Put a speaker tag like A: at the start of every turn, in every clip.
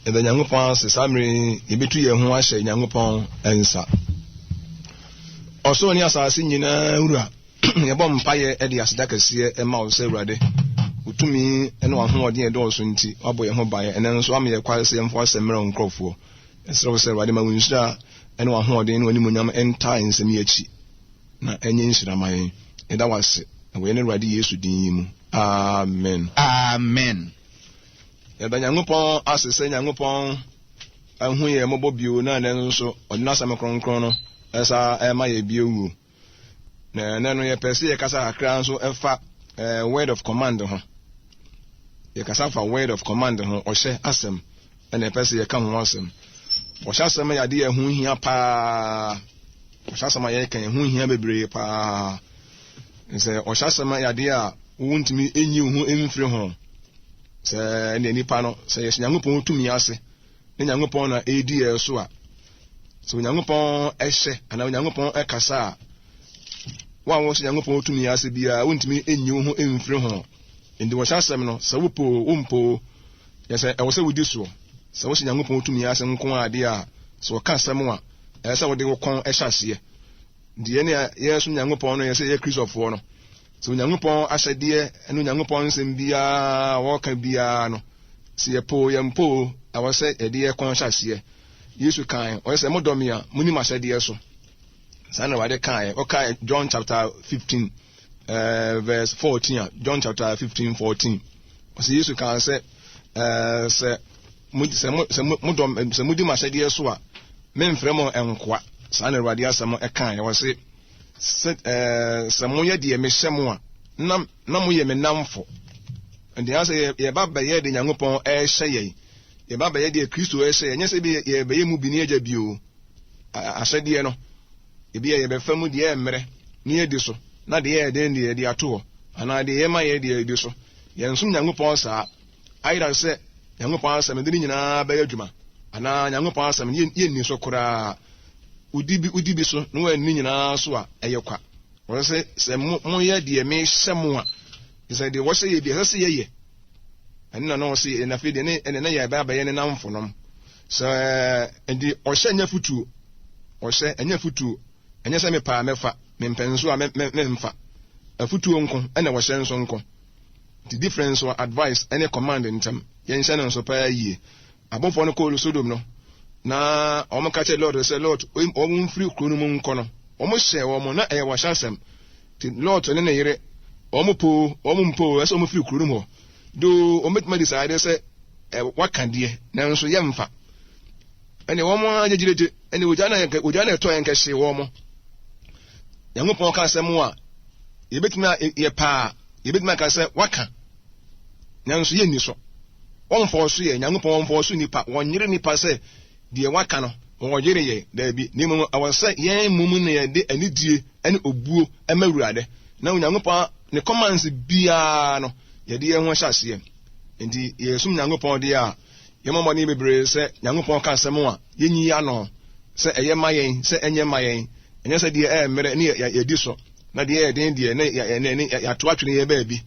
A: ebe Nyankopɔn ase samre yebetu ye ho ahye Nyankopɔn ensa oso ni asase nyina wura yebɔ mpaye e de aseda kase e ma wo se Awurade utumi ene wa hoɔden e do so nti wabɔ ye ho bae ene nso am ye kwase mfo asemra nkrɔfo esere wo se Awurade ma wunhyira ene wa hoɔden ne wani munyam enta ensem ye akyi na enye nhyira maye eda wase we ne Awurade Yesu din mu amen
B: amen.
A: Eba Nyankopɔn asese Nyankopɔn ahu ye mobɔ bio na ne nso ɔdina asɛm kronkron no esa ema ye biewu na no ye pese ye kasa akra nso efa word of command ho ye kasa fa word of command ho ɔhyɛ asɛm na pese ye ka ho asɛm ɔhyɛ asɛm ya de hu hia pa ɔhyɛ asɛm ya kan hu hia bebre pa nse ɔhyɛ asɛm ya de a wuntimi enyi hu emfiri ho se ne nipa no se ye Nyankopɔn tumi ase ne Nyankopɔn na edi so a so Nyankopɔn ehye ana Nyankopɔn ekasa wa wo se Nyankopɔn tumi ase bia wuntimi enyi hu emfiri ho ndi wo hyasem no se wo mpo ye se e wo se wudi so se wo se Nyankopɔn tumi ase nko ade a so ka asem a e se wo de wo kon ehyase die ne ye so Nyankopɔn no ye se ye Kristofo no so Nyankopɔn ahyɛdeɛ eno Nyankopɔn nsɛm bia wɔka bia no se ye po yempo awose ede kon hyase Yesu kan o se modɔme a muni mahyɛdeɛ so sana wade kan o kan John chapter 15 verse 14 John chapter 15:14 o se Yesu kan se se mudi mahyɛdeɛ so a memfrɛ mo enkoa sana wade asɛm kan o se se mo ye de me hyɛm a na mo ye me namfo ndi ase ye ba ba ye de Nyankopɔn ɛhyɛ ye ye ba ba ye de Kristo ɛhyɛ ye nyɛ se bi ye ba ye mu bi ne agya bio ahyɛdeɛ no ebi ye be famu de emre ne ye di so na de ye de ne de ato ana de ye ma ye de di so ye nsum Nyankopɔn saa ayira se Nyankopɔn asɛm de nyina ba ye adwuma ana Nyankopɔn asɛm ye ni so koraa udibi so no wa ni nyina so a eyekwa wo se mo ye de me hyɛm a se de wo se ye bi se ye ɛnna no se na fe de ne na ye ba ye ne namfo nom so ndi ɔhyɛ nya futu ɔhyɛ anya futu anya se me pa mefa me mpenso a me mfa afutu nko ɛna wɔhyɛ nso nko the difference or advice any command ntam ye nhyɛ no so pa yie abofo no kɔɔ Sodom no na omo ka che Lord say Lord omo free kuro no mu nko no omo hyɛ omo na ɛyɛ wɔhyɛ asɛm ti Lord ne yere omo mpo ɛsɛ omo free kuro no mu do omo tuma decide say waka de na nso ye mfa ɛne omo agyegireje ɛne ogya na ɛtɔ yɛn kɛhye omo Nyankopɔn ka asɛm a yebetuma ye pa yebetuma ka sɛ waka na nso ye ni so wɔmfɔ so ye Nyankopɔn wɔmfɔ so nipa wɔnyere nipa sɛ de waka no wɔyere ye da bi ne mu awɔsɛ yɛn mumu ne ye de anidie ɛne obuo ɛmawurade na Nyankopɔn ne commands bia no ye de ye ho hyase enti yesum Nyankopɔn de a yɛmɔ ne bebre sɛ Nyankopɔn ka asɛm a yenyi ya no sɛ ɛyɛ ma yɛn sɛ ɛnyɛ ma yɛn ɛnyɛ sɛ de ɛmere ne ye di so na de ye den de ne ya to atwene ye ba bi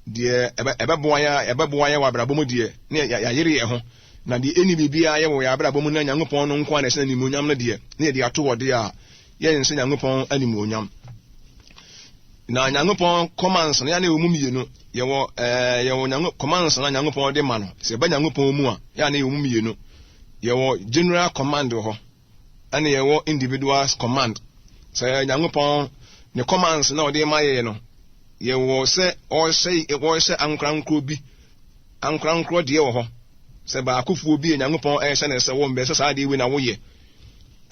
A: de ɛbɛboa ya wabrabɔ mu de ne ya yere ye ho na de eni bibia ye wo ya abrabɔ mu na Nyankopɔn no nko ana sɛ ni muonyam no de ne de ato wode a ye nse Nyankopɔn ani muonyam na Nyankopɔn commands na ya na emu mienu ye wo Nyankopɔn commands na Nyankopɔn de ma no se ba Nyankopɔn mu a ya na emu mienu ye wo general command ho ana ye wo individual command sɛ Nyankopɔn ne commands na ɔde ma ye no ye wo sɛ ɔhyɛ ankrankro bi ankrankro de wo ho sɛ ba akofuo bi Nyankopɔn ɛhyɛ ne sɛ wo mbɛ sɛ saa de wi na wo ye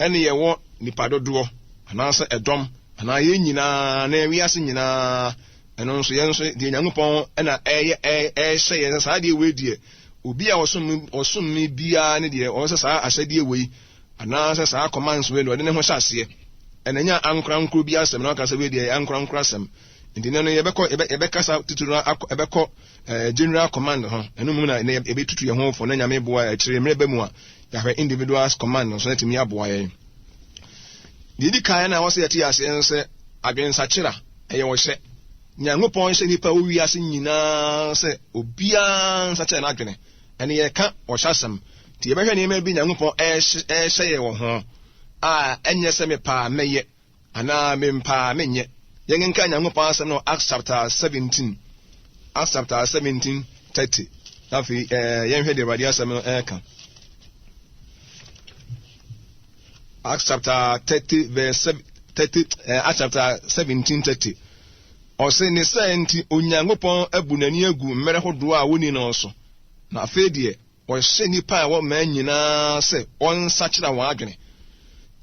A: ɛne ye wo nipa dodoɔ ana sɛ ɛdɔm ana ye nyina na wi ase nyina ɛno nso ye nso de Nyankopɔn ɛna ɛhyɛ ye saa de we die obi a ɔsom mi bia ne de ɔsɛ saa ahyɛde we ana sɛ saa commands we no de ne ho hyase ɛnanya ankrankro bi asɛm na aka sɛ we de ankrankro asɛm ndi no yɛbɛkasa tituru ɛbɛkɔ general command ho ɛno mu na yɛbɛtutu yɛn ho fo na nyame boa ɛkyerɛ mmerɛ ba mu a yɛhwɛ individuals command so na timi aboa yɛn di kan na wɔsɛ yɛte ase sɛ adwensakyera ɛyɛ wɔhyɛ Nyankopɔn hyɛ nipa wo wi ase nyinaa sɛ obia nsakyera na adwene ɛne yɛka ɔhyɛ asɛm ti ye behwe ne ma bi Nyankopon hye wo ho a enye se me pa meye ana me mpa menye yen nka Nyankopon asem no Acts chapter 17 Acts chapter 17:30 afi yen hwe de Awurade asem no kan Acts chapter 30 verse 30 Acts chapter 17:30 o se ne senti Onyankopon abunani agu mmere hodo a woni no so na afi de o hye nipa a wo ma nyina se on sachira wa adwene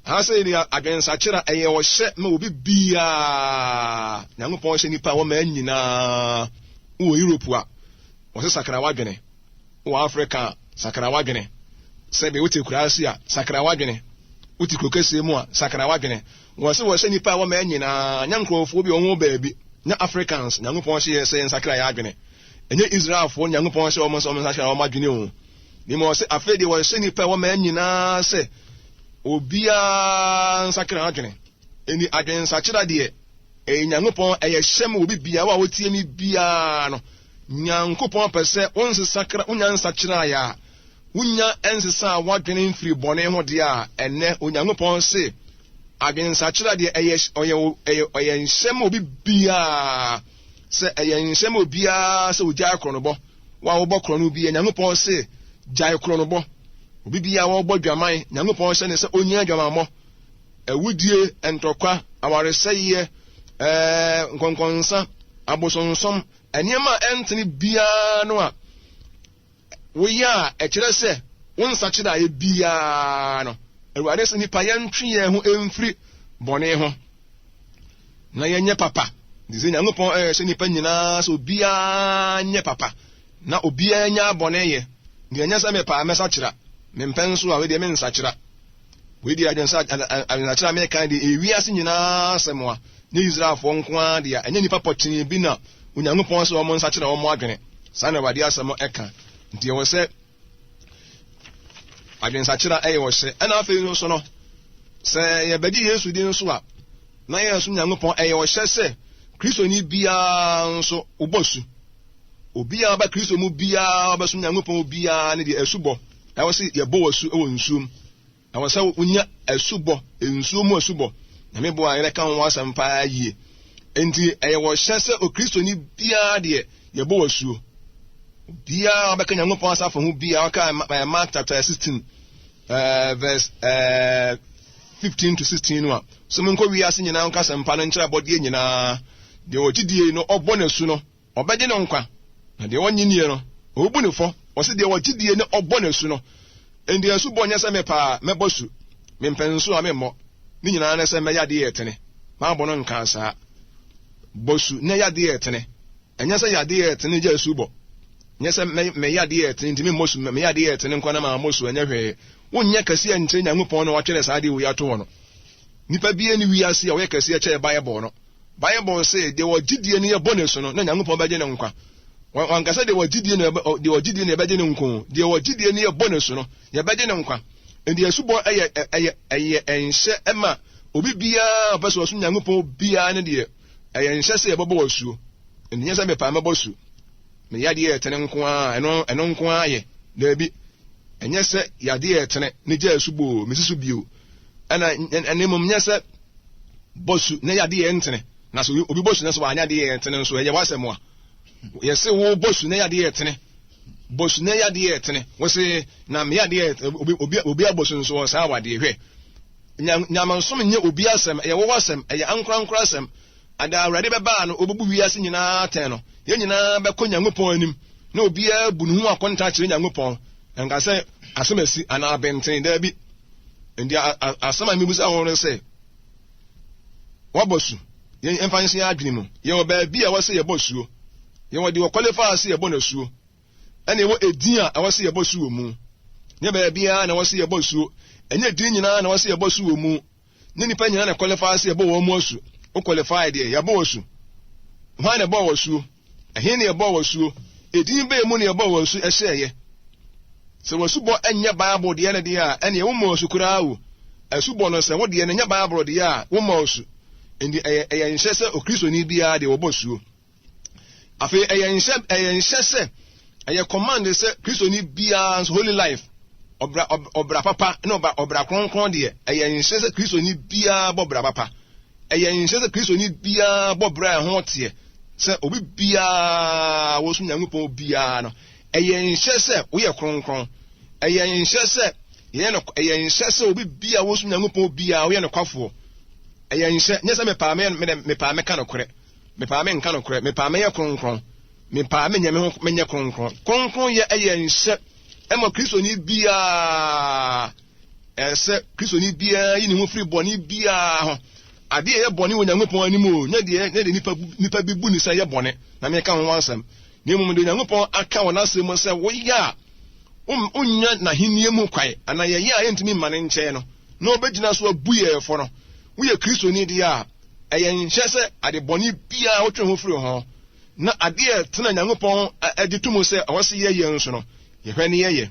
A: ha se ni adwen sachira eye o hye ma obi bia Nyankopon hye nipa a wo ma nyina wo Europe a o se sakra wa adwene wo Africa sakra wa adwene se be wote kurasi a sakra wa adwene uti krokese mu a sakra wadwene wo se nipa wo ma nyina nyankrofo bi onwo baabi na Africans Nyankopon hye se sakra ya adwene enye Israelfo Nyankopon hye o so sakra o madwene o ni mo se afede wo se nipa wo ma nyina se obia sakra adwene eni adwen sakra de Nyankopon hyem obi bia wa wotie ni bia no Nyankopon pese onse sakra unya sakra ya unya ensesa wadwene mfiri bone ho de a enne Onyankopon se adwensachira de oye nsem obi bia se eye nsem obia se ogya kronobo wa wo bokrono bi Nyankopon se gya kronobo obi bia wo bodwaman Nyankopon se ne se onya adwamamo ewudie entokwa awareseye nkonkonsa abosonsom eniema entini bia no a woya ekire se wonsachira ye bia no Awurade se nipa yentwe ye ho emfiri bone ho na yenye papa dize Nyankopon se nipa nyina so bia nye papa na obia nya bone ye de nya se me pa mesachira me mpenso a we de me nsachira we de agensa anachira me kan de ewiase nyina semwa ne Israelfo nko a de anya nipa potin bi na Onyankopon se o mo nsachira o mo adwene sana Awurade asemo eka nti wo se adwensachira wo se ana afi no so no se ye bedi Yesu din so a na Yesu Nyankopon wo hye se Kristo ni bia nso obosu obia ba Kristo mu bia obasu Nyankopon obia ne de asubo wo se ye bo wasu wo nsum wo se unya asubo nsum mu asubo na me bo ayere kan wo asampa yie enti wo hye se o Kristo ni bia de ye bo wasu bia abeka Nyankopon asafo hu bia aka Mark chapter 16 verse 15 to 16 no so menko wi ase nyina nka sempa no nkyira bodie nyina de ogidie no obonesu no obegye no nkwa na de wonyenie no obu ne fo o se de ogidie no obonesu no endi asu bonye se mepa mebosu mempenso a memmo ni nyina na se meya de yetene ma bono nka sa bosu ne ya de yetene enya se ya de yetene je asu bo nyese me ya de yetene ntimi mosu me ya de yetene nkwa na ma mosu enya hwe wonye kase ntre Nyankopon no watwere sa de wo ya to no nipa bie ni wiase a wo kase che Bible no Bible say de wo gidie ne ye bonus no na Nyankopon beje ne nkwa wan kase de wo gidie ne beje ne nko de wo gidie ne ye bonus no ye beje ne nkwa ndi asubo enhye ema obi bia obeso so Nyankopon bia ne de enhye se ye bobo wasuo ndi nyese me pa mebosu me ya de yetene nko a eno nko a ye da bi enye se yade yetene ne gya asubo mesisu bio ana enemum nyese bosu ne yade yentene na so obi bosu ne so anya de yetene so eye wasem a yese wo bosu ne yade yetene bosu ne yade yetene wose na me yade obi abosu nso sa wade hwe nyamansom nye obi asem eye wo wasem eye ankra asem ada Awurade beba no obubu wiase nyina ten no ye nyina beko Nyankopon anim na obi abunu hu akonta kire Nyankopon enka se asomasi ana abenten da bi ndi asama mibusa ho se wabosu ye emfansi ya adwene mu ye wo ba bi a wose ye bosuo ye wo de wo qualify se ye bonasuo ene wo edin a wose ye bosuo mu ne ba bia na wose ye bosuo enye edin nyina na wose ye bosuo mu ne nipa nyina na qualify se ye bo wo mu asu o qualify de ye bo wasu hwan na bo wasu ehe ne ye bo wasu edin be mu ne ye bo wasu ehye se wasubo enye Bible de ene de a ene wo mo sukura awu asubo no se wo de ene nya Bible de a wo mo su ndi eye nhye se okristo ni bia de wo bosuo afi eye nhye se eye command se kristo ni bia so holy life obra papa no obra kronkron de eyen hye se Kristo ni bia bo bra papa eyen hye se Kristo ni bia bo bra ho te se obi bia wo so Nyankopɔn bia no eyen hye se wo ye kronkron eyen hye se ye no eyen hye se obi bia wo so Nyankopɔn bia wo ye no kwafo eyen hye nye se me pa me ka no kore me pa me nka no kore me pa me ye kronkron me pa me nyame ho me nye kronkron ye eyen hye emo Kristo ni bia ese Kristo ni bia yi ni ho free boni bia ho ade ye boni wo Nyankopɔn animo nya de nipa bi bu ni se ye boni na me ka ho wansam ni mu de Nyankopɔn aka wona se mo se wo ya unya na hinie mu kwai ana ye ya yentimi mane nche no na obegina so abu ye fo no wo ye Kristo ni dia eyen hye se ade boni bia wo twe ho free ho na ade ye tena Nyankopɔn aditumu se awose ye nso no ye hwani ye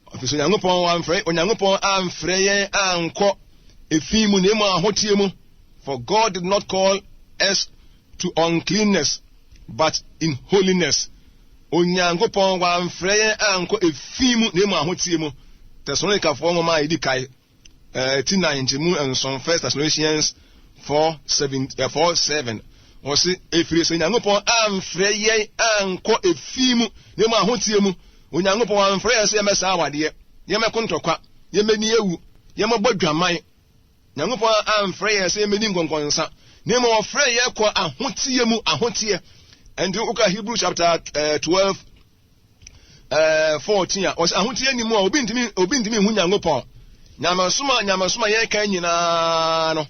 A: ofiso Nyankopɔn amfrɛ ye anko efimu ne mu ahotie mu for God did not call us to uncleanness but in holiness. Onyankopɔn amfrɛ ye anko efimu ne mu ahotie mu. Thessalonica 4 ngoma edi kai 9 mu enson 1 Thessalonians 4:7 osi efiri se Nyankopɔn amfrɛ ye anko efimu ne mu ahotie mu. Onyankopɔn amfrɛ ye se yemesa awade ye mekontokwa ye meni ewu ye mabodwaman. Nyankopɔn amfrɛ ye se meni nkonkonsa ne mu ofrɛ ye kɔ ahotie mu ahotie. And you look at Hebrews chapter 12 14 osi ahotie ni mu obi ntimi hu Nyankopɔn nyamasoma ye kan nyina no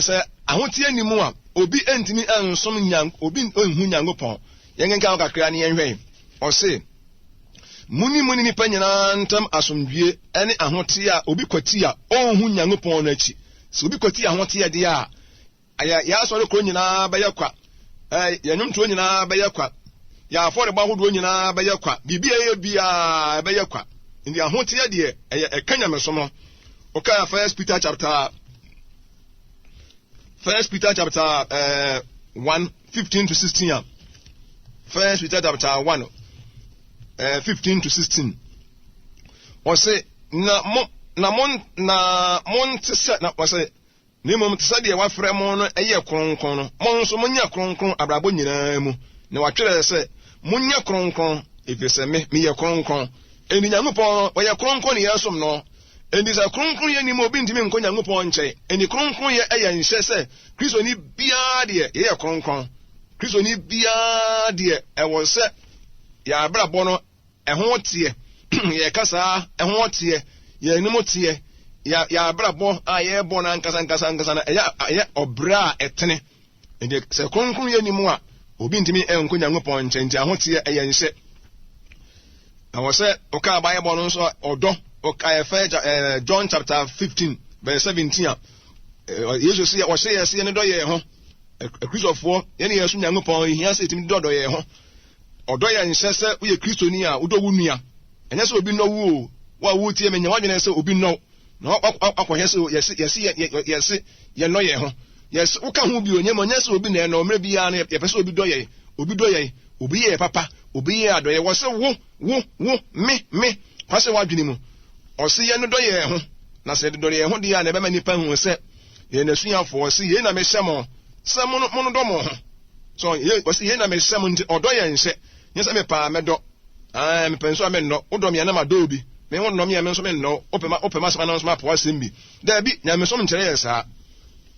A: se ahotie ni mu a obi entimi ansom obi hu Nyankopɔn yengenka kakra ne yenhwe osi muni ni panyina ntam asomdwie ene ahotie a obi kwati a onhu Nyankopɔn na chi se obi kwati ahotie de a ya asore kro nyina ba yakwa yanumto nyina ba yakwa ya afore ba hodo nyina ba yakwa bibia ye bia ba yakwa ndi ahotie de ekanya mesomo oka 1 Peter chapter 1:15-16 1 Peter chapter 1 15-16 ose na mon tse na ose ni mom tse de wa frɛ mo no eye kronkron no mon so monya kronkron abrabo nyina mu na watwere se monya kronkron efese me ye kronkron eni Nyankopɔn o ye kronkron ne yesom no eni sa kronkron ye ni mo bi ntimi nko Nyankopɔn nkyɛ eni kronkron ye eye nhyɛ se Kristo ni bia de ye kronkron Kristo ni bia de ɛwɔ se ya abrabo no ɛho tie ye kasa ɛho tie ye nimu tie ya abrabo a ye bo na nkasa na ya obra etene ende se kronkron ye nimu a obi ntimi enko Nyankopɔn nkyɛnkyɛ ho tie ɛyɛ nhyɛ na wo se oka Bible no so odo oka Ephesians John chapter 15 verse 17 Jesus say o say yes ye ne do ye ho Kristofo ye ne yesu Nyankopɔn hia se timi do ye ho odo ye nhyɛ se wo ye Kristoni a wo do wo nua ɛnyɛ se obi no wo wa wo tie menya wadwene se obi no na akɔhɛ se ye no ye ho yes wo ka ho bi onye mo nya se obi na no mre bi ya na ye pese obi do ye obi ye papa obi ye adoye wo se wo me kwase wadwene mu o se ye no do ye ho na se do ye ho de ya na be ma nipa hu se ye na suafo se ye na me hyɛ se mo no do mo ho so ye o se ye na me hyɛ mo nti odo ye nhyɛ nye se me pa me do me penso me no odo me na ma do obi me ho no me me so me no opema sama na so ma po asem bi da bi nya me so nkyere ye sa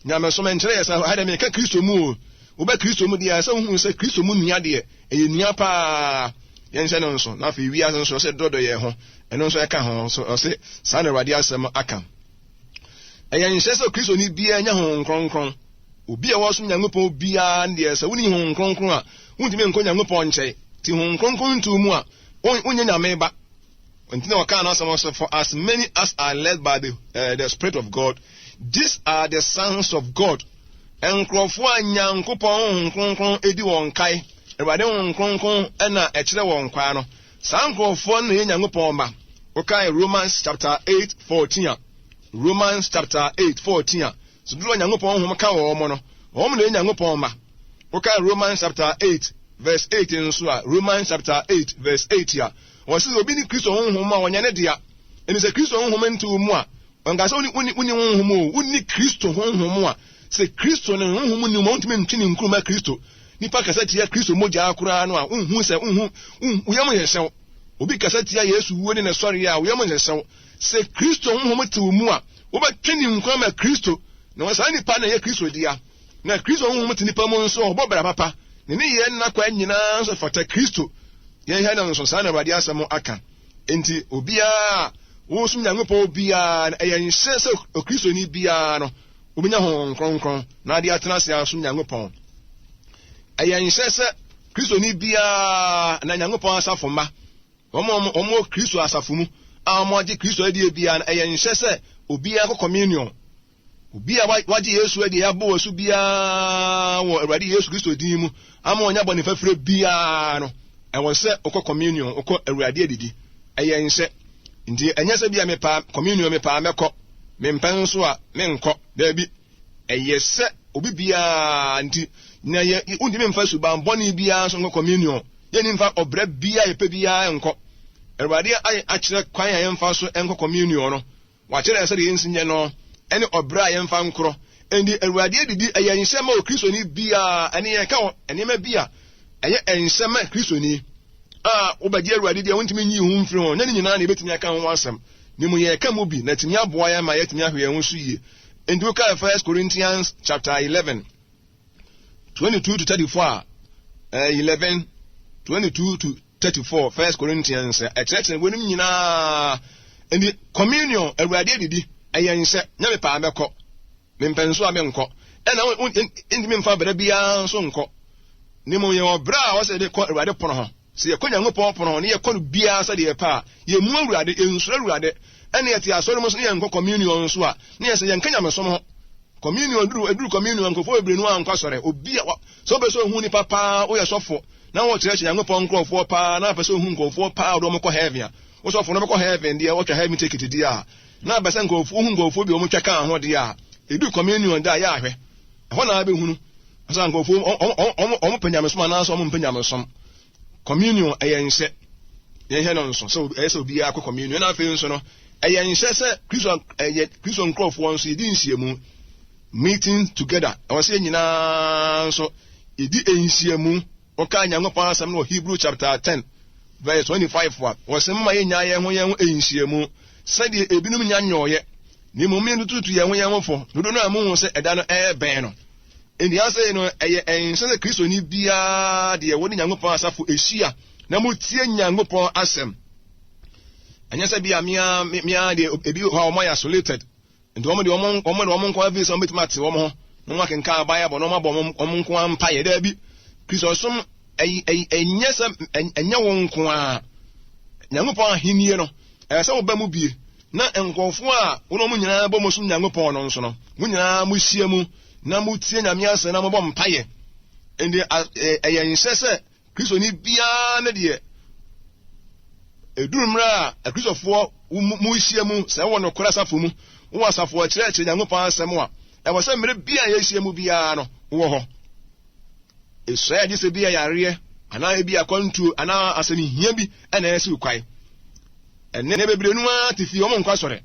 A: nya me so nkyere ye sa ha da me ka Kristo mu o ba Kristo mu dia se hu se Kristo mu nua de eye nua pa ye nhyɛ no nso na fa wi asen so se dodo ye ho eno nso eka ho so se sa na Awurade asɛm aka eye nhyɛ se Kristo ni bia nya ho nkronkron obi a wo so Nyankopɔn bia de se woni ho nkronkron a wuntime nko Nyankopɔn nkyɛ ti ho nkronkron tu mu a onye nyame ba until we can also for as many as are led by the Spirit of God, these are the sons of God. And Crawford Nyankopɔn nkronkron edi won kai. Ewade nkronkron na echire won kwa no. San Crawford na Nyankopɔn ba. Okay, Romans chapter 8:14. Romans chapter 8:14. So do Nyankopɔn hom ka wo mo no. Hom na Nyankopɔn ba. Okay, Romans chapter 8 verse 8 nso a Romans chapter 8 verse 8 ya. was obi ni Kristo honhom a wonya ne dia eni se Kristo honhom ntu mu a onga se uni honhom o uni Kristo honhom a se Kristo ne honhom ni mo ntumi ntwini nkruma Kristo nipa kasa tia Kristo moja akura no a unhu se uyam yesew obi kasa tia Yesu wo ne ne sori a uyam yesew se Kristo honhom tu mu a wo ba twini nkruma Kristo na wasa nipa na ye Kristo dia na Kristo honhom tu nipa mo nso obobra papa ne ne ye na kwa nyina so fata Kristo ye ha na nso sa na Awurade asɛm aka enti obia wo sum Nyankopɔn obia na ye nhyɛ sɛ Kristo ni bia no obinya ho nkronkron na ade atena se asum Nyankopɔn ye nhyɛ sɛ Kristo ni bia na Nyankopɔn asafo ma omo Kristo asafo mu a mo age Kristo ade bia na ye nhyɛ sɛ obia ko communion obia waje Yesu ade ya bo wasu bia wo Awurade Yesu Kristo din mu ama onya bɔ ne fafire bia no ɛwɔ sɛ okɔ communion okɔ Awurade adidi ɛyɛ nhyɛ nti ɛnyɛ sɛ bia mepa communion mepa mɛkɔ mempan so a menkɔ da bi ɛyɛ sɛ obi bia nti na yɛ undi memfa suban bɔne bia so nkɔ communion yɛni mfa ɔbrɛ bia yɛpɛ bia nkɔ Awurade akyerɛ kwan a yɛmfa so nkɔ communion no wakyerɛ sɛ de yɛnsi nyɛ no ɛne ɔbrɛ a yɛmfa nkoro endi Awurade adidi ɛyɛ nhyɛ ma Kristo ni bia ɛne yɛ ka ɛnema bia ɛyɛ nhyɛ ma Kristo ni a wobɛgye Awurade dia wontimi nyi hu mfiri ho nyane nyina na ebetimi aka ho asɛm ni mu yɛ ka mu bi na timi aboa ya ma yɛtimi ahwe yɛn ho so yie endi wo ka 1 Corinthians chapter 11 22 to 34 11 22 to 34 1 Corinthians ɛkyerɛkyerɛ wonim nyina endi communion Awurade adidi ɛyɛ nhyɛ nyame pa abɛkɔ mempenso a menkɔ ɛna endi memfa bra bia so nkɔ ni mu yɛ obra a wɔsɛ de kɔ Awurade pono ho se yɛkɔ Nyankopɔn pono ho ne yɛkɔ no bia sɛ de yɛ pa yɛ mu Awurade ensuro Awurade ɛne yɛte asɔre mu so ne yɛnkɔ communion so a ne yɛsɛ yɛnka Nyamesom ho communion duru communion nkɔfo bebrenu ankɔ sɔre obi so be so hu ni papa wo yɛ sɔfo na wo kyerɛkyerɛ Nyankopɔn nkrɔfo pa na pɛ sɛ hu nkɔfo pa wo mo kɔ heaven a wo sɔfo no bɛkɔ heaven dia wo twɛ heaven ticket dia na bɛ sɛ nkɔfo hu nkɔfo bi wo mo twɛ ka ho dia edu communion da yɛ ahwɛ ɛhɔ na abɛhunu asa nkɔfo ɔmo Nyamesom na so ɔmo Nyamesom communion ɛyɛ nhyɛ yɛhɛ no nso so ɛyɛ sɛ obi akɔ communion na afei nso no ɛyɛ nhyɛ sɛ Kristo nkrɔfo nso yɛdi nhyiamu meeting together ɛwɔ sɛ nyinaa nso yɛdi nhyiamu ɔka Nyankopɔn asɛm no wɔ Hebrew chapter 10 verse 25 wa wɔsɛ mma yɛnya yɛn ho nhyiamu sɛdeɛ ebinom nya nyɔɔyɛ ne mmom ne tutu yɛn ho yɛn ho fo dodo no a mo hu sɛ ɛda no ɛbɛn no endi asɛ no ɛyɛ nhyɛ sɛ Kristo ni bia deɛ wɔne Nyankopɔn asafo ehyia na mo tie Nyankopɔn asɛm ɛnyɛ sɛ bia mia de ebi hɔ a ɔmo yɛ isolated nti ɔmo de ɔmo nko avi sɛ ɔmo betuma te ɔmo ho na ɔmo akenka abaya bɔ na ɔmo abɔ ɔmo nko ampa yɛ da bi Kristo som ɛnyɛ sɛ ɛnyɛ wɔn nko a Nyankopɔn ahennie no ɛyɛ sɛ wɔba mu bie na nkɔfo a wɔn mo nyinaa bɔ mo som Nyankopɔn no nso no mo nyinaa mo hyia mu na mo tie Nyame asɛm na mo bɔ mpaeɛ ndi ɛyɛ nhyɛ sɛ Kristo ni bia na deɛ edurumra a Kristofoɔ mo hyia mu sɛ wɔn no kora safo mu wo asafo kyerɛkyerɛ Nyankopɔn asɛm a ɛwɔ sɛ mmere bia yɛ hyia mu bia no wo hɔ esɔɛ agye sɛ bia yareɛ anaa bia kɔntuo anaa asɛm hia bi ɛna ɛsɛ ukwae ɛnɛ bebree no a te fie wɔn nkwa sɔre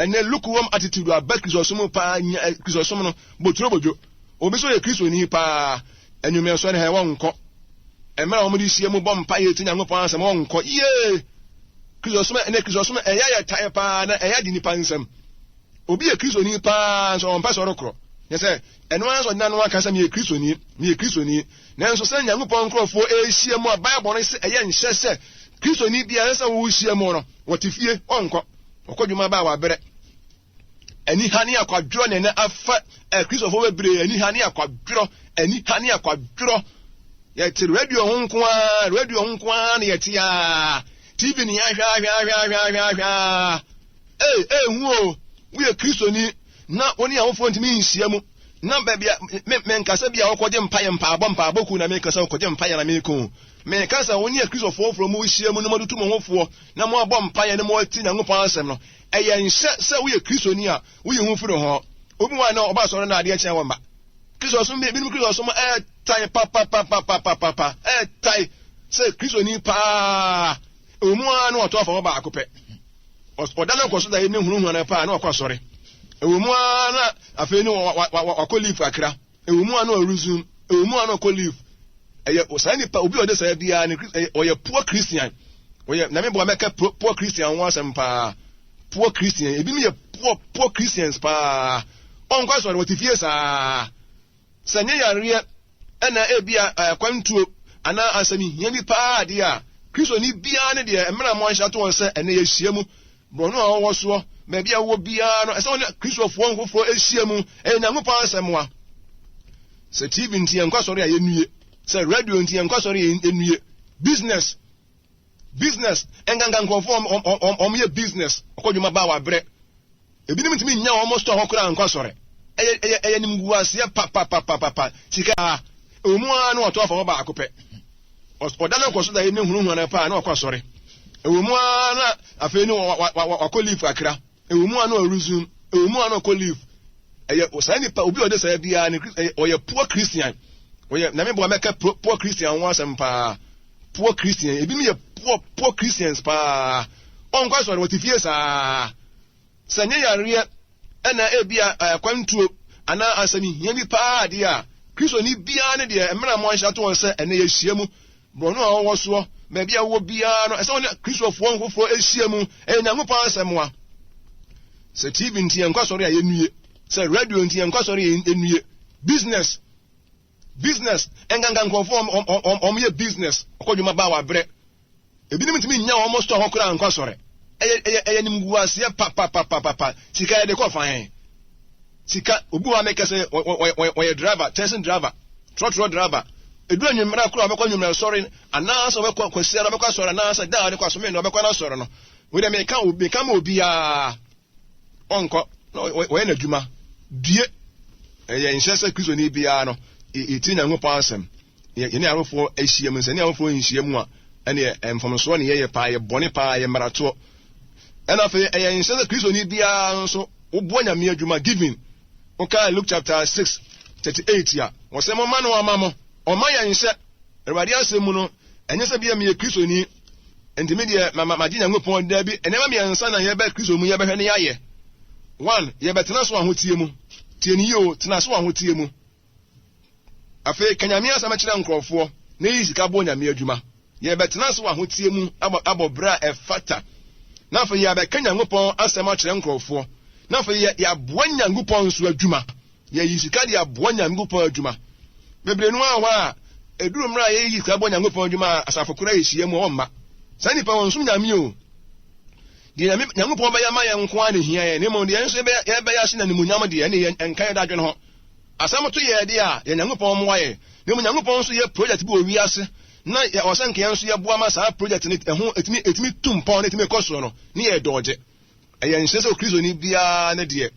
A: ɛnɛ lukewarm attitude aba Kristosom pa Kristosom no boturo bojo obi so yɛ Kristo ni pa enwume so ne ha wɔn nkɔ ɛmɛra wɔn de hyia mu bɔ mpa yɛ ti Nyankopɔn asɛm wɔn nkɔ ye Kristosom ɛyɛ yɛ tae pa na ɛyɛ di nipa nsɛm obi yɛ Kristo ni pa so wɔn pa sɔre korɔ yɛ sɛ ɛno anso na no aka sɛ me yɛ Kristo ni na nso sɛ Nyankopɔn nkrɔfo ɛhyia mu a Bible no sɛ ɛyɛ nhyɛ sɛ Kristo ni bia sɛ wo hyia mu no wɔte fie ɔnkɔ ɔkɔdwuma ba wa brɛ ani hani akwadworo ne na afa Kristofo bebree ani hani akwadworo yɛ te radio ho nko a na yɛ te a TV ni ahwa hu o wo yɛ Kristo ni na oni awofo ntimi nhyia mu na ba bia menkasa bia wɔkɔgye mpaabɔ ku na menkasa wɔkɔgye mpaeɛ na meko menkasa oni yɛ Kristofo foro mu hyia mu na modutu mo hofo na mo abɔ mpaeɛ na mo ati Nyankopɔn asɛm no ɛyɛ nhyɛ sɛ wo yɛ Kristo ni a wo yɛ hu foro ho obi wa na ɔba sɔre na ade kyɛn wɔn ba Kristosom bi binom Kristosom tai pa tai sɛ Kristo ni pa Umua no to afa ba akopɛ. Odana nkoso da ye ne hunu na pa na akwa sɔre. Umua na afi ni wakolifu akra. Umua no resume. Umua no kolifu. Eye osani pa obi ode sa bia ne oye poor Christian. Oye na me bo make poor Christian wan sem pa. Poor Christian. Ebi me poor Christians pa. On kwa sɔre wotifie sa. Sanye yare na ebia kwantuo ana asami hia bi pa de a Kristo ni bia ne de emra mo anhya to se ene ye hyiamu bono a wo so ma bia wo bia no ese won Kristo fo nkofo ehyiamu enyankopon asemwa se TV ntie nkwasori a yenue se radio ntie nkwasori yenue business enganga nkofo omye business okodwuma ba wa bre ebinim ntimi nya wo mo store hokora nkwasori eye nimgu ase pa sika omua no to afa ba akopɛ odana nkoso da ye ne hunu na pa na akwasɔre omua na afi ni wakolifu akra omua no resume omua no kolifu eye osani pa obi ode sa bia ne oye poor Christian oye na me bo make poor Christian wan sem pa poor Christian ebi me poor Christians pa on kwasɔre wotifie sa sanye yare na ebia kwantuo ana asami hia bi pa de a Kristo ni bia ne de emra mo anhya to se ene ye hyiamu bono a wo so ma bia wo bia no ese won Kristo fo nkofo ehyiamu enyankopon asemwa se TV ntie nkwasori a yenue se radio ntie nkwasori yenue business enganga nkofo omye business okodwuma ba wa bre ebinim ntimi nya wo mo store hokora nkwasori eye nimgu ase pa sika de ko fan sika obu wa make say we driver testing driver truck driver edu anwumra kura abekwa anwumra sorry ana so bekwa kwasiara bekwa sorry na sa da de kwa so me no bekwa na sorry no we dem ka obi kama obi a onko we na dwuma die ye nhyese Kristo ni bia no eti na ngopa asem ye ne arofo ahyiam nse ne arofo nhyiam a ene emfomso ne ye pa ye bone pa ye marato ena fe ye nhyese Kristo ni bia nso obo nyame adwuma giving. Okay, Luke chapter 6:38 ya. Wose mo manu amamo. Oma ya nse. Ewade asemu no, enye se bia me Kristo ni entime de maginya ngopon da bi enema me nsa na ye ba Kristo mu ye ba hwe ne yaye. 1 ye betena so ahotie mu. Tie ni yo tena so ahotie mu. Afi kanyame asama kira nkrofo na yi sika bo nyame adwuma. Ye betena so ahotie mu abobra efata. Na afi ye ba kanya ngopon asama kira nkrofo. Na fa ya boanya ngupon so adwuma ya yisika de aboanya ngupon adwuma bebre no awa eduru mra ya yisika boanya ngupon adwuma asafokora yihie mu omma sani pa wonsum nyame o de nyangupon ba ya ma ya nko ane hia ya ne mo de enso ya ba ya hye na ne munyam de ne enkan da dwene ho asamto ye de a ya nyangupon mo waye ne mo nyangupon so ye project bi owi ase na ya osanke enso ya boa ma sa project ne ho etimi tumpon ne etimi koso no ne ye doje eye nhyese Kristo ni bia ne de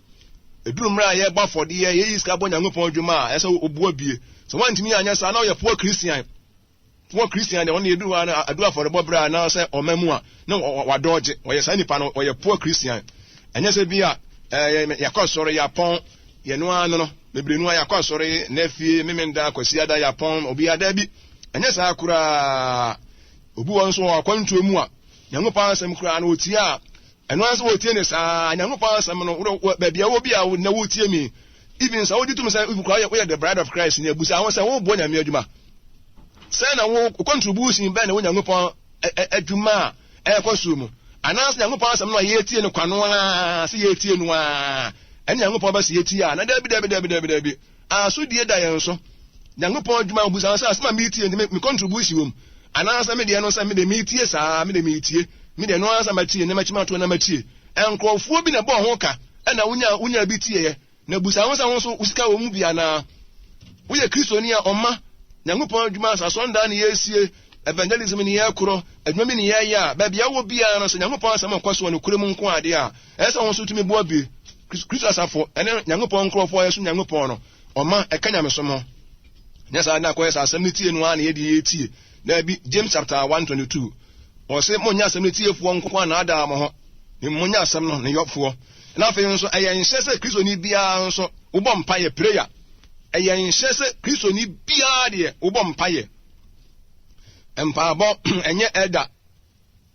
A: eduru mra ye gba fode ye yiska bo nyangopon dwuma a ese obu abie so wantimi anya sa na ye poor Christian de on eduru na adu afore bobra na se omamu a na wadoje oye sa nipa no oye poor Christian anya se bia yakosore ya pon ye no anu no bebre nu yakosore na fie memenda kwasi ada ya pon obi ada bi anya sa akura obu won so akwantu mu a nyangopon asem kura na otia eno anso wotie ne sa nyankopon asem no ba bia wo bia na wotie mi even sa wodi tum say if we are the bride of Christ ne abusa won say wo bo nyame adwuma say na wo contribution ba na wo nyankopon adwuma ekoso mu anas nyankopon asem no ye tie ne kwano a se ye tie no a en nyankopon ba se ye tie a na dabi aso die da yen so nyankopon adwuma abusa say asema mi tie me contribution wom anas me de no say me de mi tie sa me de mi tie mi de no ansa matie ne machima to na matie enkrofo bi na bo ho ka na wunya bi tie na busa won sa won so usika wo mu bia na wo ye Kristo ni a omma nyangopon adwuma sa sonda na yesie evangelism ni yakoro adwuma mi ni ya ba bia wo bia na so nyangopon asama kwaso no kurem nko ade a esa won so tumi bo bi Kristo asafo ene nyangopon nkrofo yeso nyangopon no omma ekanya mesomo nyasa na ko yesa asem ni tie no a na ye die tie na bi James chapter 1:22 o se monya asem netiefuo nkwa na ada mo ho ni monya asem no ne yofo na afi nso eye nhyese Kristo ni bia nso ubọ mpaye prayer eye nhyese Kristo ni bia de ubọ mpaye empabo enye elder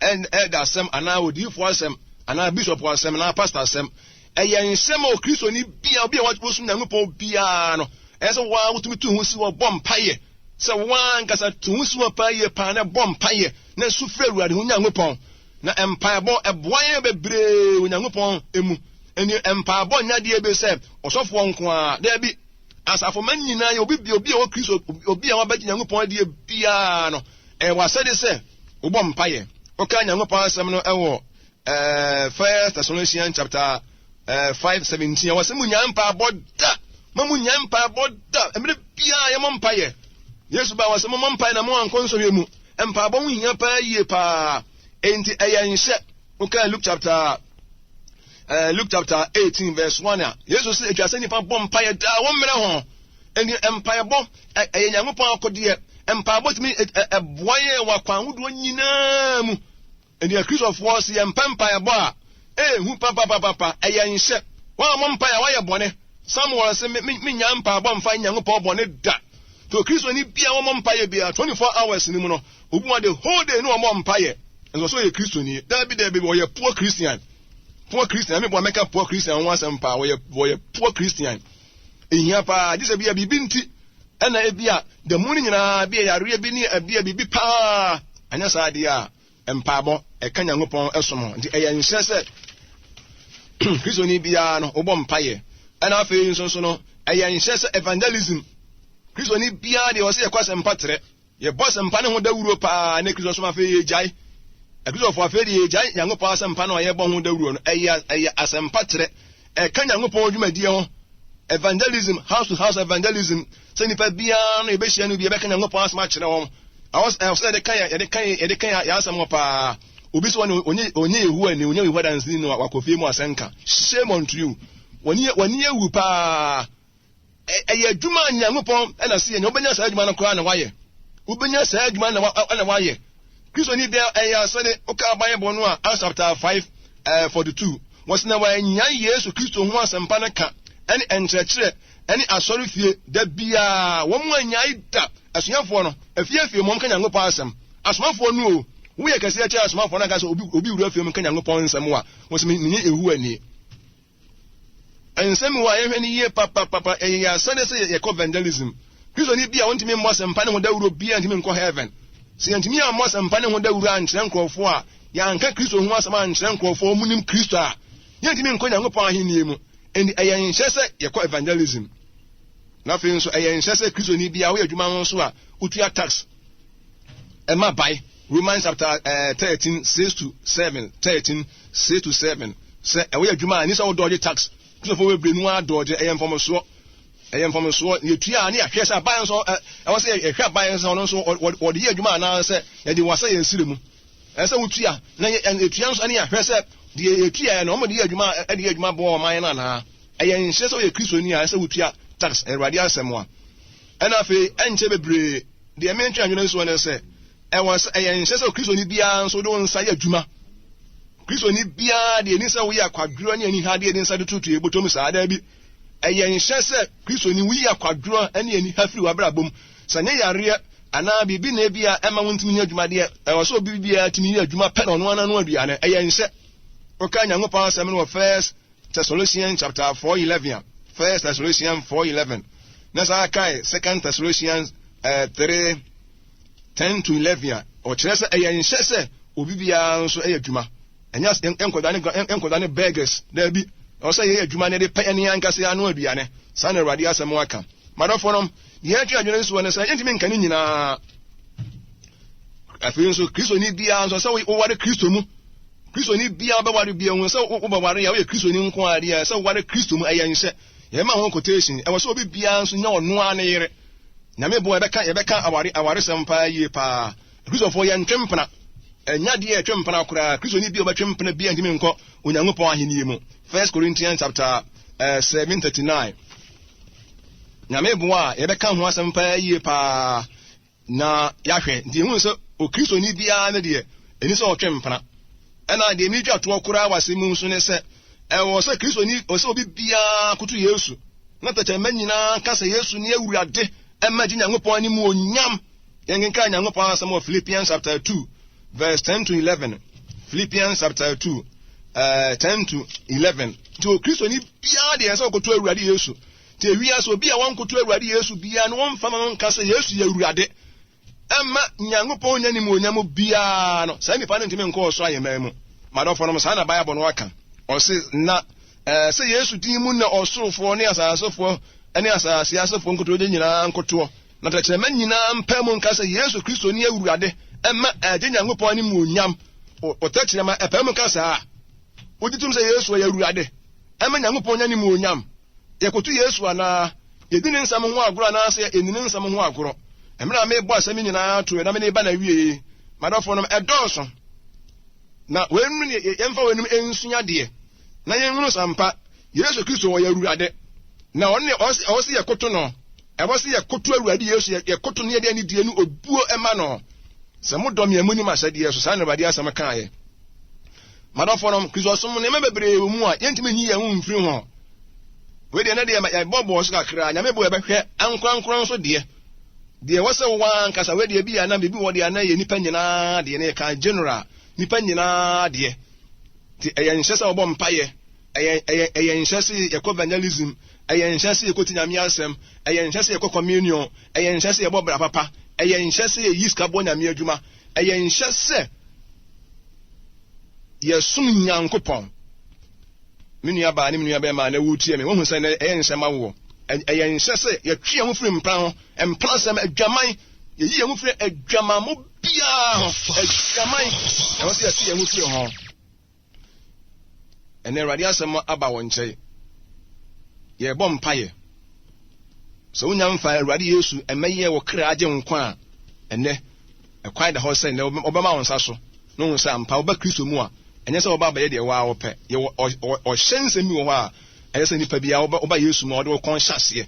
A: and elder asem ana odifo asem ana bishop asem ana pastor asem eye nsem o Kristo ni bia obi a wasu Nyankopɔn bia no ese wa wutumi tu hu si wo bom paye se wan kasa tu hu si wo paye pa na bom paye na su frɛ Awurade hu Nyankopɔn na empire eboan bebre Nyankopɔn emu eni empire nyade be se osofo nko a da bi asafo man nyina ye obi a wo Kristo obi a wabɛgye Nyankopɔn die bia no wasɛde se wo bom paye oka Nyankopɔn asɛm no ɛwɔ 1 Thessalonians chapter 5:17 wasemu nyampa boda mamu nyampa boda emre bia ye mompa ye Yesu ba wasemu mompa na mo ankonsori mu empa bo hu nyampa ye pa enti eyenhye uka Luke chapter 18 verse 1 a Yesu se etwase nipa bompa ye da wo mre ho enti empa bo eyenyankopon akode empa bo timi eboye wakwan hudo nyina mu enti Christopher se empa ye bo a hu papa eyenhye wa mompa ya wa ye bone Samuel se me nyampa bo mfa nyankopon bone da to Kristo ni bia wo mompa ye bia 24 hours ni mu no obu ade whole day no mompa ye enso so ye Kristo ni da bi wo ye poor Christian me bo make poor Christian wan sempa wo ye poor Christian ehia pa gise bia bibi nti ena e bia de muni nyina bia yare bi ni bia bibi pa anya sa ade a empa bo e ka nyankopon esom nti eya nhye se Kristo ni bia no obo mpaye ena afi nso no eya nhye se evangelism Kristo ni bia de o se ye kwase mpatere ye boss mpa ne ho dawuro pa ne Kristo so ma fe ye jai Kristo fo afi ye jai nyankopon asempa na ye bo ho dawuro no eya asempatere e ka nyankopon dwumadi ho evangelism house to house evangelism se nipa bia no ye be hia no bia be ka nyankopon asema kire won I said the kan ya asem pa obi so onye ehu ani onye ehu dance ni no akofie mu asenka shame on you wani ewu pa eye adwuma Nyankopon na se ye obenya sa adwuma no kora na waye obenya sa adwuma na waye Kristo ni bia eye sade oka Bible no a Acts chapter 5:42 was na wa nya Yesu Kristo ho asempa na ka ene enkyerɛkyerɛ ene asɔrefie da bia wo mu anya ida asuafo no afie mom ka Nyankopɔn asɛm asomafo no o wo ye kase akyerɛ asomafo na ka sɛ obi wura afie mom ka Nyankopɔn nsɛm wa wo se ni ehu ani ensɛm wa ye hwani ye papa ya sane sɛ ye evangelism Kristo ni bia wontimi mmɔ asɛmpa ne ho dawuro bia ntimi nkɔ heaven sɛ ntimi mmɔ asɛmpa ne ho dawuro ankyerɛ nkrɔfo a ya anka Kristo ho asɛm ankyerɛ nkrɔfo munim Kristo a ye ntimi nkɔ Nyankopɔn ahenni mu endi eyen hye sɛ ye evangelism na fe nso eyen hye sɛ Kristo ni bia wo adwuma ho so a utua tax ema bai Romans chapter 13:6-7 13:6-7 sɛ wo adwuma ani sɛ wo dodge tax Kristo fo we brenu a dodge eyen fom so ye tua ne ahwɛ sɛ bai nso ɛwɔ sɛ ye hwɛ bai nso no nso wo de adwuma na sɛ ye de wasa ye nsire mu ɛsɛ wo tua na ye tua nso ne ahwɛ sɛ de ye tua no mo de adwuma bo man na na eyen hye sɛ ye Kristo ni a sɛ wo tua tax Awurade asɛm a ɛna fe ɛnkyɛ bebre de mentwa anwene nso ne sɛ ɛwɔ eyen hye sɛ Kristo ni bia nso do nsa yɛ adwuma Kristo ni bia de ni sɛ wo yɛ akwaduro ne ani ha de nsa de tutu e botom saa da bi eyen hye sɛ Kristo ni wo yɛ akwaduro ne ani ha firi wabrabom sɛ ne yare ana bibi na bia ɛma wontimi nya adwuma de ɛwɔ sɛ obi bia timi nya adwuma pɛ no no no aduane eyen hye oka Nyankopɔn asɛm no wɔ 1 Thessalonians chapter 4:11 1 Thessalonians 4:11 na sa kai 2 Thessalonians 3:10-11 o kyerɛ sɛ eyen hye sɛ obi bia nso ɛyɛ adwuma enya enkoda ne beggars da bi o sɛ yɛ adwuma ne de pɛ ne ankase ano aduane sa na Awurade asɛm aka madɔfo nom yɛ atwa adwene nso ne sɛ yɛntimi nka ne nyinaa afei nso Kristo ni bia nso sɛ wo ware Kristo mu Kristo ni bia ba ware bia hu sɛ wo ba ware ya wo Kristo ni nko ade ya sɛ wo ware Kristo mu eyen hye ye ma ho quotation ɛwɔ sɛ obi bia nso nya ɔno a ne yere nyame bo yɛbɛka aware sempa yie pa Kristo fo yɛ ntwempena enya de yɛ twempena kora Kristo ni bia obɛtwempena bia ntimi nkɔ Onyankopɔn ahenni mu 1 Corinthians chapter 7:39 nyame bo a yɛbɛka ho asempa yie pa na yahwɛ nti hu sɛ o Kristo ni bia ne de eni sɛ ɔtwempena ɛna de mi twa to kora wase mu nso ne sɛ ɛwɔ sɛ Kristo ni o sɛ obi bia koto Yesu na tɛkyɛ manyina ka sɛ Yesu ne Awurade ɛma gye Nyankopɔn ani mu onyam yɛnkenka Nyankopɔn asɛm wɔ Philippians chapter 2:10-11 Philippians chapter 2 10 to 11 to Kristo ni bia de enso koto awurade Yesu te wia so bia won koto awurade Yesu bia no won fama won kasa Yesu ya awurade emma Nyankopɔn nya ni mu onyam bia no sai nipa no ntime nko so ayema mu madofo no sa na Bible no waka o se na se Yesu din mu na osorofo ne asasofo ene asase asofo nkoto de nyina nkoto na ta kyerema nyina mpam nkasa Yesu Kristo ni awurade emma ade Nyankopɔn ni mu onyam o ta kyerema epam nkasa Uditum say Yesu ya awurade emma Nyankopɔn nya ni mu onyam yekotu Yesu ana yedini nsam ho agoro na ase enini nsam ho agoro emra me bo asami nyina to na me ne ba na wie madofo no edonso na wenu ne yemfa wenum ensunya de na yenhunu sampa Yesu Kristo wo ya awurade na onne ose yekoto no ebosi yekoto awurade Yesu yekoto ne de ani die nu obuo ema no se modom ya muni masade Yesu sa na bade asama kaaye madofo no Kristo som ne mebebre mu a yentime nyi ya hu mfiri ho we de na de ya bobo so kakra nya mebo ebehwe ankran so de wose wan kasa we de bia na bibi wo de na ye nipa nyina de ne ka general nipa nyina de ti eyen hyese obo mpaye eyen hyese yeko evangelism eyen hyese yeko tinyame asem eyen hyese yeko communion eyen hyese yebo bra papa eyen hyese ye yiska bo nyame adwuma eyen hyese yesum Nyankopɔn minua ba ne minua be ma na wutie me wohu sɛ eyen hyema wo eyen hyese ye twe ho firi mpran ho empran sɛm adwaman ye yi ho firi adwaman mo bia ho adwaman e wo sɛ ye ho firi ho ene Awurade asɛm aba wo nkyɛe ye bɔ mpaye so wonya mfa Awurade Yesu emeye wo kra agye nkwa a ene ekwan da ho sɛ ne obema wo nsa so no hu sɛ ampa oba Kristo mu a enye sɛ oba ba ye de wa wo pɛ ye o hyense mi wo hɔ a ɛyɛ sɛ nipa bia oba Yesu mu a ɔde wo kon hyase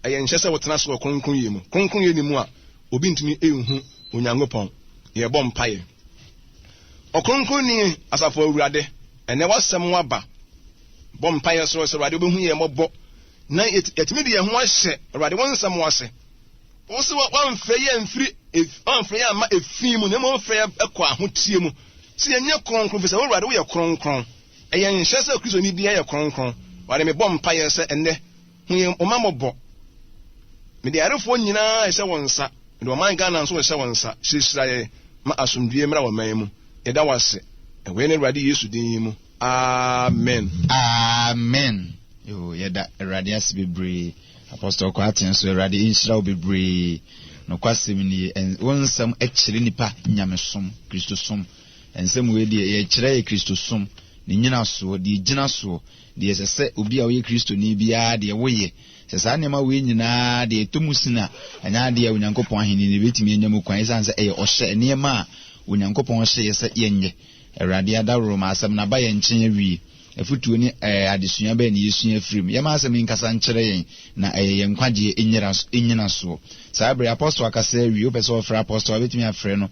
A: ɛyɛ nhyɛ sɛ wo tena so kronkron ye mu kronkron ye ni mu a obi ntumi ehu Onyankopɔn ye bɔ mpaye ɔkronkron ni asafo awurade ene wasɛm waba bɔ mpaye so sɛ awurade obehu ye mɔbɔ na yetimi de ye ho ahyɛ awurade won nsɛm wase wo se wamfɛ ye mfiri wamfɛ ye ama efi mu na mo mfɛ ekɔ ahotie mu si enye kronkron fɛ sɛ awurade wo ye kronkron ɛyɛ nhyɛ sɛ Kristo ni bia ye kronkron wale me bɔ mpaye sɛ enne hu ye o mamɔbɔ me de arefo nyina ɛsɛ wonsa de o man Ghana nso ɛsɛ wonsa hyira ye ma asomdue mra wo man mu yɛda wase ɛwɛ ne Awurade Yesu din mu amen
B: amen yo yɛda Awurade asibebre apostle Kwaten so Awurade inhyira wo bebre no kwasem ni wonsam ɛkyere nipa nyamesom Kristosom ensem we de yɛkyere Kristosom ni nyina so de gyina so de yɛsɛ obi a wo yɛ Kristo ni bia de woyɛ sɛ nema we nyina de tomusina anya de Onyankopɔn aheni ne betimi anyam kwan ɛsan sɛ ɛyɛ ɔhyɛ nema a Onyankopɔn hyɛ yɛsɛ yɛnyɛ Awurade adaworo ma asɛm na ba yɛ nkyɛn awie afutuo ni adesua ba ni yesua firim yɛma asɛm nkasa nkyerɛ yɛn na ɛyɛ yɛn kwagye enyina so saa bre apostle akasa awie opɛ sɛ ɔfrɛ apostle betimi afrɛ no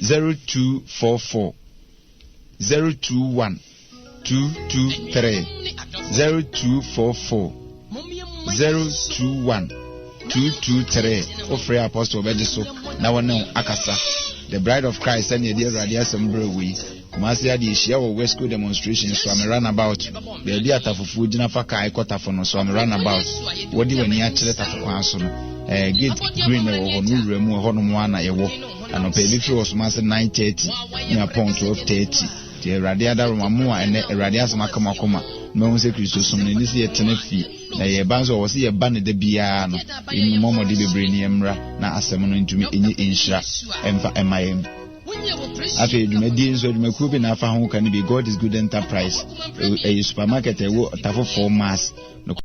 B: 0244 021 223 0244 021 223 ofre apostle obedi so na wona akasa the bride of Christ and the dear radio assembly we kumasi ade ehia wo West Coast demonstration so am run about be ade atafufu gina fa kai kotafo no so am run about wodi wani a kire tafo kwan so no gate green wo ho no wura mu ho no mo ana ye wo anopa bi fi wo so mase 9:30 na pon 12:30 the radio da romamu a ene radio asema kama no se Kristo som ne nisi etene fi na ye banzo wo se ye ba ne da bia no emu momo de bebre ni emra na asem no ntumi enye enhira emfa emayem afi dwumadi nso dwumakuo bi na afa ho kan bi God is Good Enterprise a supermarket ewo tafo 4 mass no